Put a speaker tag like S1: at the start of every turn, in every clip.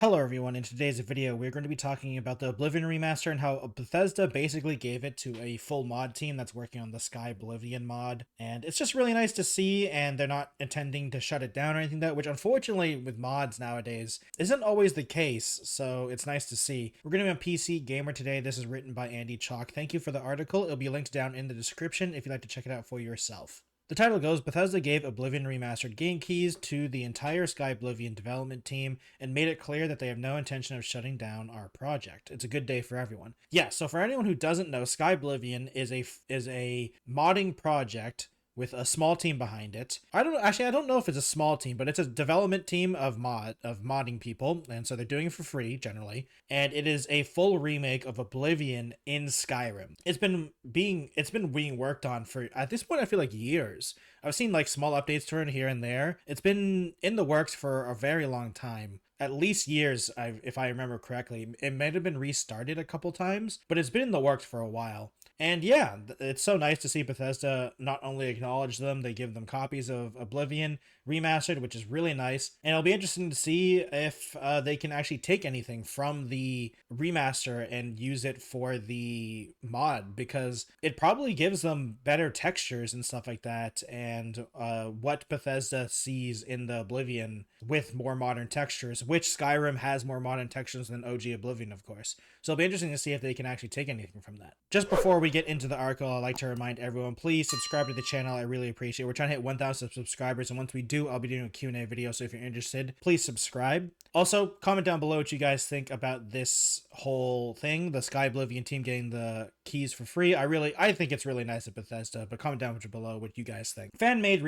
S1: Hello everyone, in today's video we're going to be talking about the Oblivion remaster and how Bethesda basically gave it to a full mod team that's working on the Sky Oblivion mod, and it's just really nice to see, and they're not intending to shut it down or anything like that, which unfortunately with mods nowadays isn't always the case, so it's nice to see. We're going to be on PC Gamer today. This is written by Andy Chalk. Thank you for the article. It'll be linked down in the description if you'd like to check it out for yourself. The title goes, Bethesda gave Oblivion Remastered game keys to the entire Sky Oblivion development team and made it clear that they have no intention of shutting down our project. It's a good day for everyone. Yeah, so for anyone who doesn't know, Sky Oblivion is a modding project with a small team behind it. I don't know if it's a small team, but it's a development team of modding people, and so they're doing it for free generally. And it is a full remake of Oblivion in Skyrim. It's been being worked on for, at this point, I feel like years. I've seen like small updates to it here and there. It's been in the works for a very long time. At least years, if I remember correctly. It might have been restarted a couple times, but it's been in the works for a while. And yeah, it's so nice to see Bethesda not only acknowledge them, they give them copies of Oblivion Remastered, which is really nice. And it'll be interesting to see if they can actually take anything from the remaster and use it for the mod, because it probably gives them better textures and stuff like that, and what Bethesda sees in the Oblivion with more modern textures, which Skyrim has more modern textures than OG Oblivion, of course. So it'll be interesting to see if they can actually take anything from that. Just before we get into the article, I'd like to remind everyone, please subscribe to the channel. I really appreciate it. We're trying to hit 1,000 subscribers, and once we do, I'll be doing a Q&A video, so if you're interested, please subscribe. Also, comment down below what you guys think about this whole thing, the Sky Oblivion team getting the keys for free. I think it's really nice at Bethesda, but comment down below what you guys think. Fan-made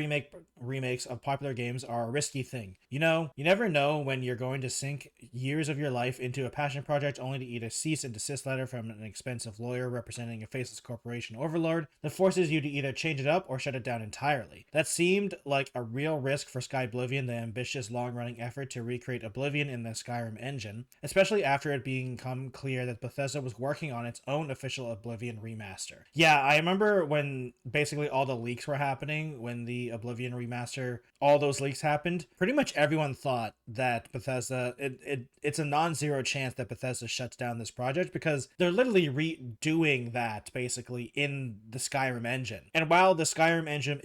S1: remakes of popular games are a risky thing. You know, you never know when you're going to sink years of your life into a passion project only to eat a cease and desist letter from an expensive lawyer representing a faceless corporation overlord that forces you to either change it up or shut it down entirely. That seemed like a real risk for Sky Oblivion, the ambitious long-running effort to recreate Oblivion in the Skyrim engine, especially after it become clear that Bethesda was working on its own official Oblivion remaster. Yeah, I remember when basically all the leaks were happening, when the Oblivion remaster, all those leaks happened, pretty much everyone thought that Bethesda, it's a non-zero chance that Bethesda shuts down this project, because they're literally redoing that basically in the Skyrim engine. And while the Skyrim engine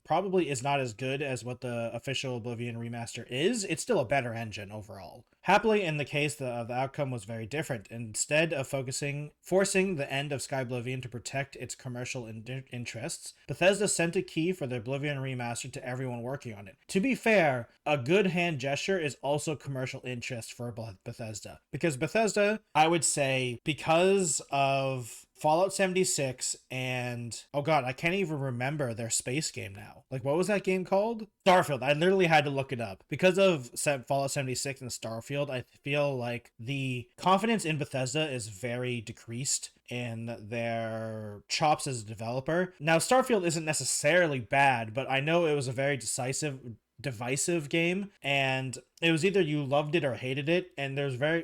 S1: probably is not as good as what the official Oblivion remaster is, it's still a better engine overall. Happily, in the case, the outcome was very different. Instead of forcing the end of Sky Oblivion to protect its commercial interests, Bethesda sent a key for the Oblivion remaster to everyone working on it. To be fair, a good hand gesture is also commercial interest for Bethesda. Because Bethesda, I would say, because of Fallout 76 and, oh god, I can't even remember their space game now. Like, what was that game called? Starfield. I literally had to look it up. Because of Fallout 76 and Starfield, I feel like the confidence in Bethesda is very decreased in their chops as a developer. Now, Starfield isn't necessarily bad, but I know it was a very divisive game, and it was either you loved it or hated it, and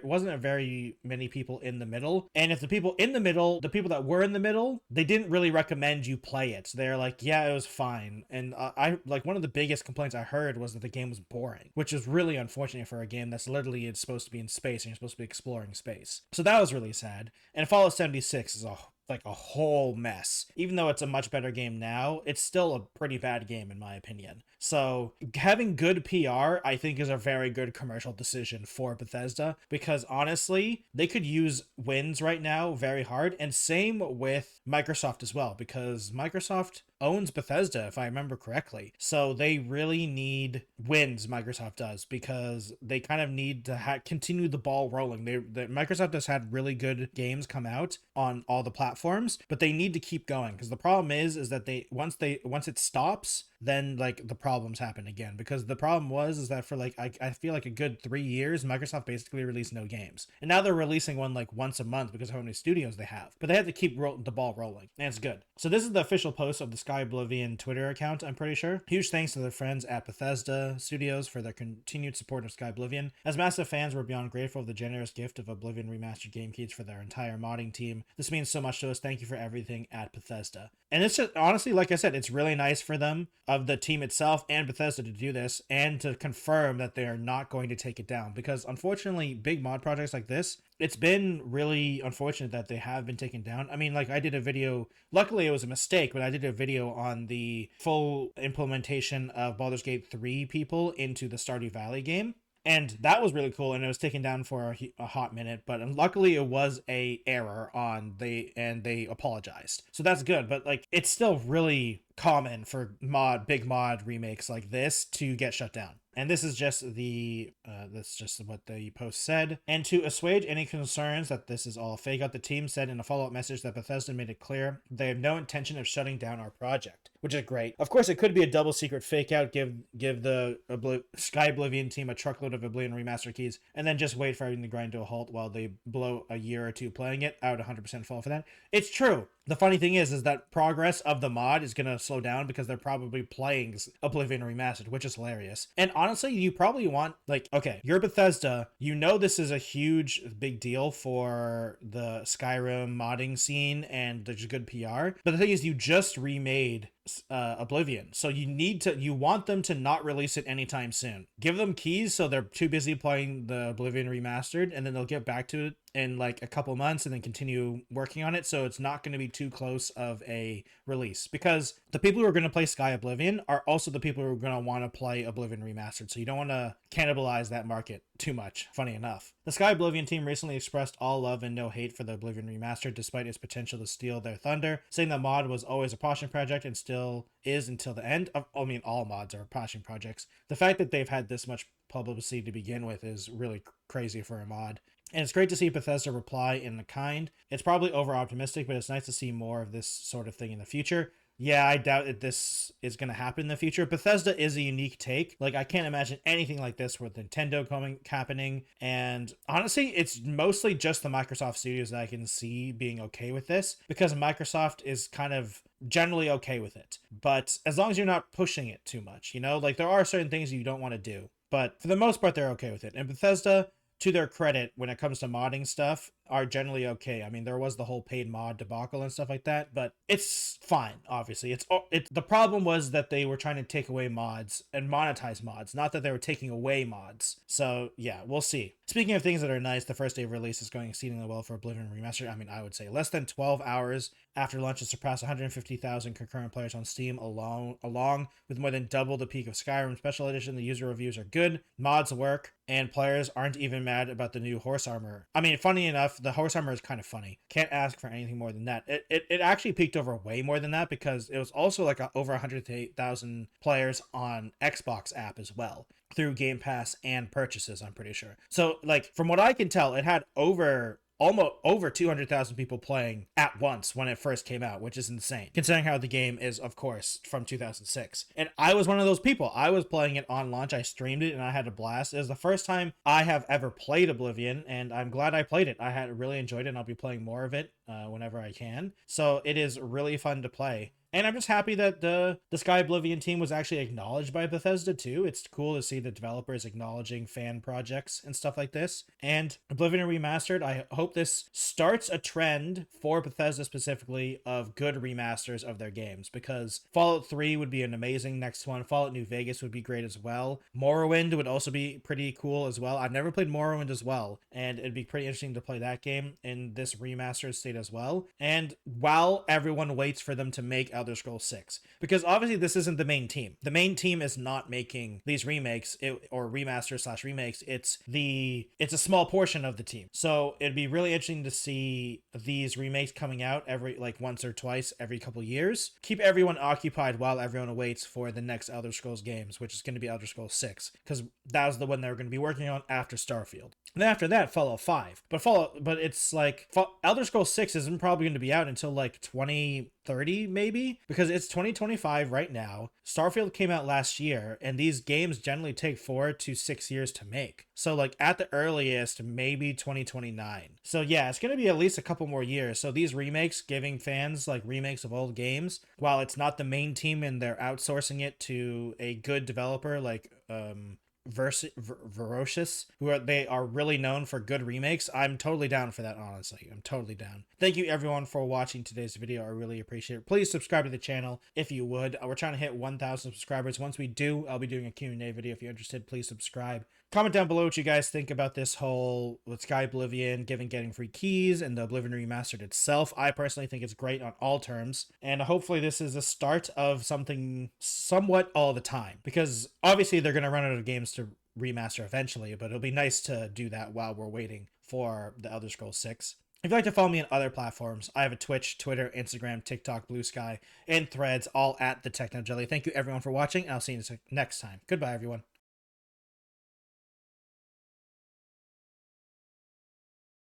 S1: wasn't very many people in the middle. And if the people that were in the middle, they didn't really recommend you play it. They're like, yeah, it was fine. And I like, one of the biggest complaints I heard was that the game was boring, which is really unfortunate for a game that's literally, it's supposed to be in space and you're supposed to be exploring space. So that was really sad. And Fallout 76 is like a whole mess. Even though it's a much better game now, it's still a pretty bad game in my opinion. So having good PR, I think, is a very good commercial decision for Bethesda, because honestly, they could use wins right now very hard, and same with Microsoft as well, because Microsoft owns Bethesda, if I remember correctly. So they really need wins, Microsoft does, because they kind of need to continue the ball rolling. Microsoft has had really good games come out on all the platforms, but they need to keep going, because the problem is that once it stops, then like the problems happen again. Because the problem is that for like I feel like a good 3 years, Microsoft basically released no games, and now they're releasing one like once a month because of how many studios they have. But they have to keep the ball rolling, and it's good. So this is the official post of the Sky Oblivion Twitter account, I'm pretty sure. Huge thanks to their friends at Bethesda Studios for their continued support of Sky Oblivion. As massive fans, we're beyond grateful of the generous gift of Oblivion Remastered game keys for their entire modding team. This means so much to us. Thank you for everything at Bethesda. And it's just, honestly, like I said, it's really nice for them. of the team itself and Bethesda to do this and to confirm that they are not going to take it down, because unfortunately big mod projects like this, it's been really unfortunate that they have been taken down. I mean, like, I did a video, luckily it was a mistake, but I did a video on the full implementation of Baldur's Gate 3 people into the Stardew Valley game. And that was really cool, and it was taken down for a hot minute, but luckily it was a error on and they apologized. So that's good, but like, it's still really common for big mod remakes like this to get shut down. And this is just that's just what the post said. And to assuage any concerns that this is all fake out, the team said in a follow-up message that Bethesda made it clear they have no intention of shutting down our project, which is great. Of course, it could be a double secret fake out, give the Sky Oblivion team a truckload of Oblivion Remaster keys, and then just wait for everything to grind to a halt while they blow a year or two playing it. I would 100% fall for that. It's true. The funny thing is that progress of the mod is going to slow down because they're probably playing Oblivion Remastered, which is hilarious. And honestly, you probably want, like, okay, you're Bethesda, you know this is a huge, big deal for the Skyrim modding scene and there's good PR. But the thing is, you just remade Oblivion, so you want them to not release it anytime soon. Give them keys so they're too busy playing the Oblivion Remastered, and then they'll get back to it in like a couple months and then continue working on it, so it's not going to be too close of a release, because the people who are going to play Sky Oblivion are also the people who are going to want to play Oblivion Remastered, so you don't want to cannibalize that market too much, funny enough. The Sky Oblivion team recently expressed all love and no hate for the Oblivion Remastered despite its potential to steal their thunder, saying the mod was always a passion project and still is until the end. I mean, all mods are passion projects. The fact that they've had this much publicity to begin with is really crazy for a mod. And it's great to see Bethesda reply in the kind. It's probably over optimistic, but it's nice to see more of this sort of thing in the future. Yeah, I doubt that this is going to happen in the future. Bethesda is a unique take. Like, I can't imagine anything like this with Nintendo happening. And honestly, it's mostly just the Microsoft studios that I can see being okay with this, because Microsoft is kind of generally okay with it. But as long as you're not pushing it too much, you know, like, there are certain things you don't want to do. But for the most part, they're okay with it. And Bethesda, to their credit, when it comes to modding stuff, are generally okay. I mean, there was the whole paid mod debacle and stuff like that, but it's fine, obviously. It's the problem was that they were trying to take away mods and monetize mods, not that they were taking away mods. So yeah, we'll see. Speaking of things that are nice, the first day of release is going exceedingly well for Oblivion Remastered. I mean, I would say less than 12 hours after launch, it surpassed 150,000 concurrent players on Steam, along with more than double the peak of Skyrim Special Edition. The user reviews are good, mods work, and players aren't even mad about the new horse armor. I mean, funny enough, the horse armor is kind of funny. Can't ask for anything more than that. It actually peaked over way more than that, because it was also like over 100,000 players on Xbox app as well, through Game Pass and purchases, I'm pretty sure. So, like, from what I can tell, it had almost over 200,000 people playing at once when it first came out, which is insane, considering how the game is, of course, from 2006. And I was one of those people. I was playing it on launch. I streamed it and I had a blast. It was the first time I have ever played Oblivion, and I'm glad I played it. I had really enjoyed it, and I'll be playing more of it whenever I can. So it is really fun to play. And I'm just happy that the Sky Oblivion team was actually acknowledged by Bethesda too. It's cool to see the developers acknowledging fan projects and stuff like this. And Oblivion Remastered, I hope this starts a trend for Bethesda specifically of good remasters of their games, because Fallout 3 would be an amazing next one. Fallout New Vegas would be great as well. Morrowind would also be pretty cool as well. I've never played Morrowind as well, and it'd be pretty interesting to play that game in this remastered state as well. And while everyone waits for them to make Elder Scrolls 6, because obviously this isn't the main team. The main team is not making these remakes or remasters / remakes. It's a small portion of the team. So it'd be really interesting to see these remakes coming out every once or twice every couple years. Keep everyone occupied while everyone waits for the next Elder Scrolls games, which is going to be Elder Scrolls 6, because that was the one they were going to be working on after Starfield. And then after that, Fallout 5. But it's like Elder Scrolls 6 isn't probably going to be out until like 2030 maybe, because it's 2025 right now. Starfield came out last year, and these games generally take 4 to 6 years to make. So like at the earliest, maybe 2029. So yeah, it's going to be at least a couple more years. So these remakes, giving fans like remakes of old games, while it's not the main team and they're outsourcing it to a good developer like Ferocious, they are really known for good remakes, I'm totally down for that, honestly. I'm totally down. Thank you everyone for watching today's video. I really appreciate it. Please subscribe to the channel if you would. We're trying to hit 1,000 subscribers. Once we do, I'll be doing a Q&A video. If you're interested, please subscribe. Comment down below what you guys think about this whole with Sky Oblivion getting free keys and the Oblivion Remastered itself. I personally think it's great on all terms, and hopefully this is a start of something somewhat all the time, because obviously they're going to run out of games to remaster eventually, but it'll be nice to do that while we're waiting for the Elder Scrolls 6. If you'd like to follow me on other platforms, I have a Twitch, Twitter, Instagram, TikTok, Blue Sky, and Threads, all at the Techno Jelly. Thank you everyone for watching, and I'll see you next time. Goodbye, everyone.